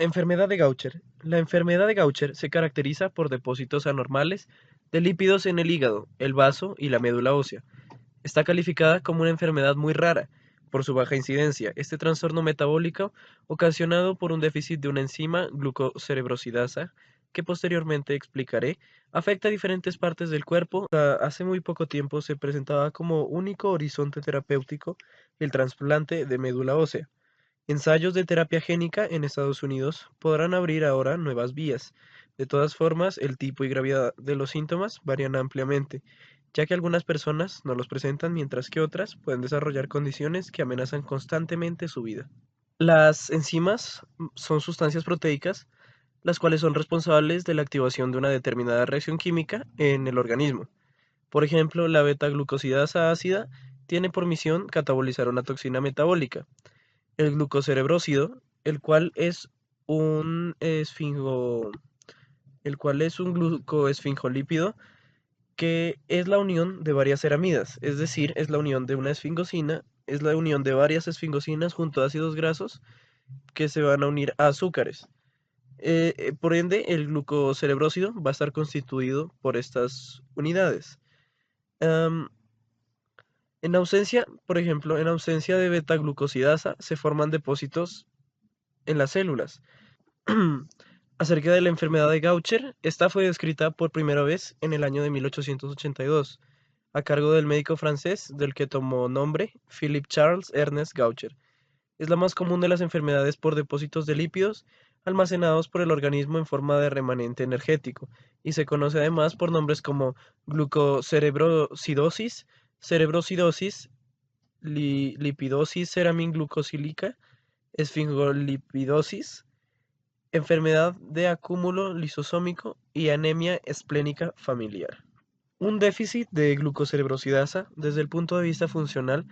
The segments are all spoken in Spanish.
Enfermedad de Gaucher. La enfermedad de Gaucher se caracteriza por depósitos anormales de lípidos en el hígado, el vaso y la médula ósea. Está calificada como una enfermedad muy rara por su baja incidencia. Este trastorno metabólico, ocasionado por un déficit de una enzima glucocerebrosidasa, que posteriormente explicaré, afecta a diferentes partes del cuerpo. Hace muy poco tiempo se presentaba como único horizonte terapéutico el trasplante de médula ósea. Ensayos de terapia génica en Estados Unidos podrán abrir ahora nuevas vías. De todas formas, el tipo y gravedad de los síntomas varían ampliamente, ya que algunas personas no los presentan mientras que otras pueden desarrollar condiciones que amenazan constantemente su vida. Las enzimas son sustancias proteicas, las cuales son responsables de la activación de una determinada reacción química en el organismo. Por ejemplo, la beta-glucosidasa ácida tiene por misión catabolizar una toxina metabólica, el glucocerebrósido, el cual es un glucoesfingolípido que es la unión de varias ceramidas, es decir, es la unión de una esfingosina, es la unión de varias esfingosinas junto a ácidos grasos que se van a unir a azúcares. Por ende, el glucocerebrósido va a estar constituido por estas unidades. Am, en ausencia, por ejemplo, en ausencia de beta-glucosidasa, se forman depósitos en las células. Acerca de la enfermedad de Gaucher, esta fue descrita por primera vez en el año de 1882, a cargo del médico francés del que tomó nombre Philippe Charles Ernest Gaucher. Es la más común de las enfermedades por depósitos de lípidos almacenados por el organismo en forma de remanente energético, y se conoce además por nombres como glucocerebrosidosis, cerebrosidosis, lipidosis ceraminglucosílica, esfingolipidosis, enfermedad de acúmulo lisosómico y anemia esplénica familiar. Un déficit de glucocerebrosidasa, desde el punto de vista funcional,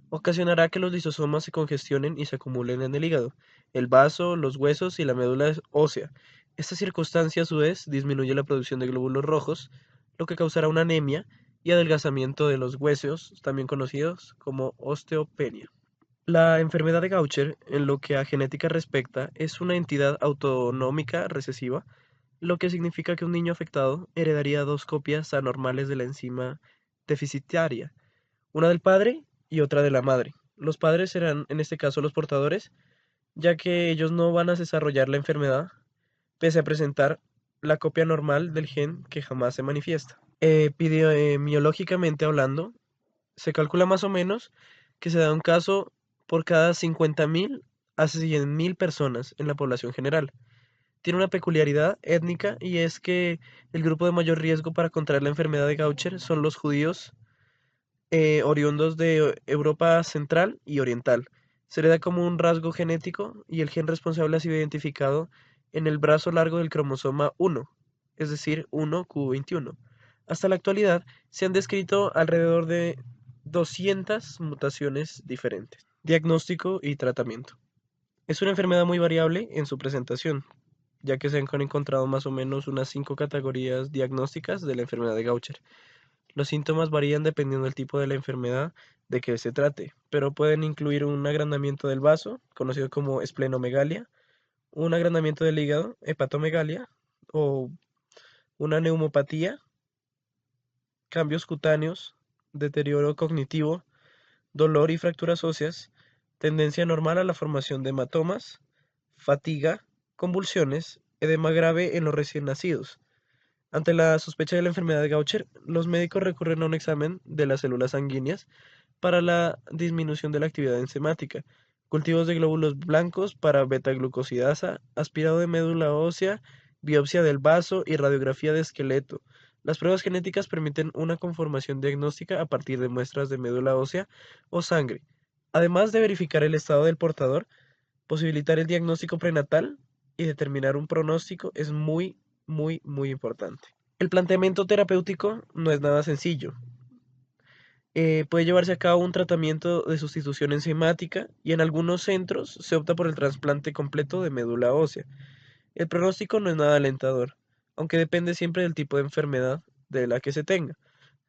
ocasionará que los lisosomas se congestionen y se acumulen en el hígado, el vaso, los huesos y la médula ósea. Esta circunstancia, a su vez, disminuye la producción de glóbulos rojos, lo que causará una anemia y adelgazamiento de los huesos, también conocidos como osteopenia. La enfermedad de Gaucher, en lo que a genética respecta, es una entidad autonómica recesiva, lo que significa que un niño afectado heredaría dos copias anormales de la enzima deficitaria, una del padre y otra de la madre. Los padres serán, en este caso, los portadores, ya que ellos no van a desarrollar la enfermedad, pese a presentar la copia normal del gen que jamás se manifiesta. Epidemiológicamente hablando, se calcula más o menos que se da un caso por cada 50.000 a 100.000 personas en la población general. Tiene una peculiaridad étnica y es que el grupo de mayor riesgo para contraer la enfermedad de Gaucher son los judíos oriundos de Europa central y oriental. Se le da como un rasgo genético y el gen responsable ha sido identificado en el brazo largo del cromosoma 1, es decir, 1q21. Hasta la actualidad se han descrito alrededor de 200 mutaciones diferentes. Diagnóstico y tratamiento. Es una enfermedad muy variable en su presentación, ya que se han encontrado más o menos unas 5 categorías diagnósticas de la enfermedad de Gaucher. Los síntomas varían dependiendo del tipo de la enfermedad de que se trate, pero pueden incluir un agrandamiento del vaso, conocido como esplenomegalia, un agrandamiento del hígado, hepatomegalia, o una neumopatía, cambios cutáneos, deterioro cognitivo, dolor y fracturas óseas, tendencia normal a la formación de hematomas, fatiga, convulsiones, edema grave en los recién nacidos. Ante la sospecha de la enfermedad de Gaucher, los médicos recurren a un examen de las células sanguíneas para la disminución de la actividad enzimática, cultivos de glóbulos blancos para beta-glucosidasa, aspirado de médula ósea, biopsia del vaso y radiografía de esqueleto. Las pruebas genéticas permiten una conformación diagnóstica a partir de muestras de médula ósea o sangre. Además de verificar el estado del portador, posibilitar el diagnóstico prenatal y determinar un pronóstico es muy importante. El planteamiento terapéutico no es nada sencillo. Puede llevarse a cabo un tratamiento de sustitución enzimática y en algunos centros se opta por el trasplante completo de médula ósea. El pronóstico no es nada alentador, aunque depende siempre del tipo de enfermedad de la que se tenga.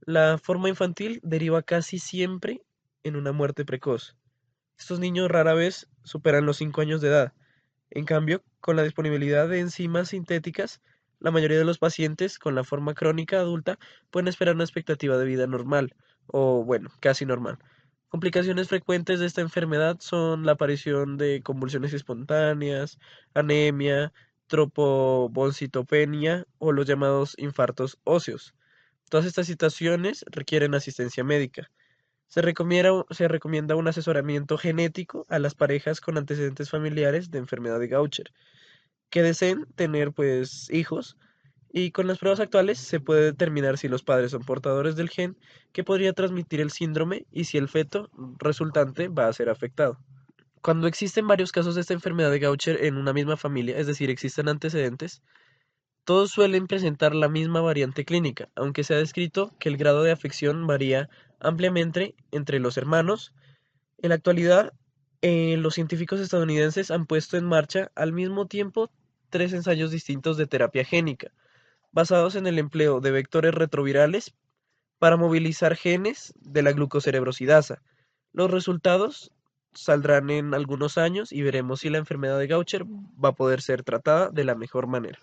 La forma infantil deriva casi siempre en una muerte precoz. Estos niños rara vez superan los 5 años de edad. En cambio, con la disponibilidad de enzimas sintéticas, la mayoría de los pacientes con la forma crónica adulta pueden esperar una expectativa de vida normal, o bueno, casi normal. Complicaciones frecuentes de esta enfermedad son la aparición de convulsiones espontáneas, anemia, trombocitopenia o los llamados infartos óseos. Todas estas situaciones requieren asistencia médica. Se recomienda un asesoramiento genético a las parejas con antecedentes familiares de enfermedad de Gaucher que deseen tener pues hijos y con las pruebas actuales se puede determinar si los padres son portadores del gen que podría transmitir el síndrome y si el feto resultante va a ser afectado. Cuando existen varios casos de esta enfermedad de Gaucher en una misma familia, es decir, existen antecedentes, todos suelen presentar la misma variante clínica, aunque se ha descrito que el grado de afección varía ampliamente entre los hermanos. En la actualidad, los científicos estadounidenses han puesto en marcha al mismo tiempo tres ensayos distintos de terapia génica, basados en el empleo de vectores retrovirales para movilizar genes de la glucocerebrosidasa. Los resultados saldrán en algunos años y veremos si la enfermedad de Gaucher va a poder ser tratada de la mejor manera.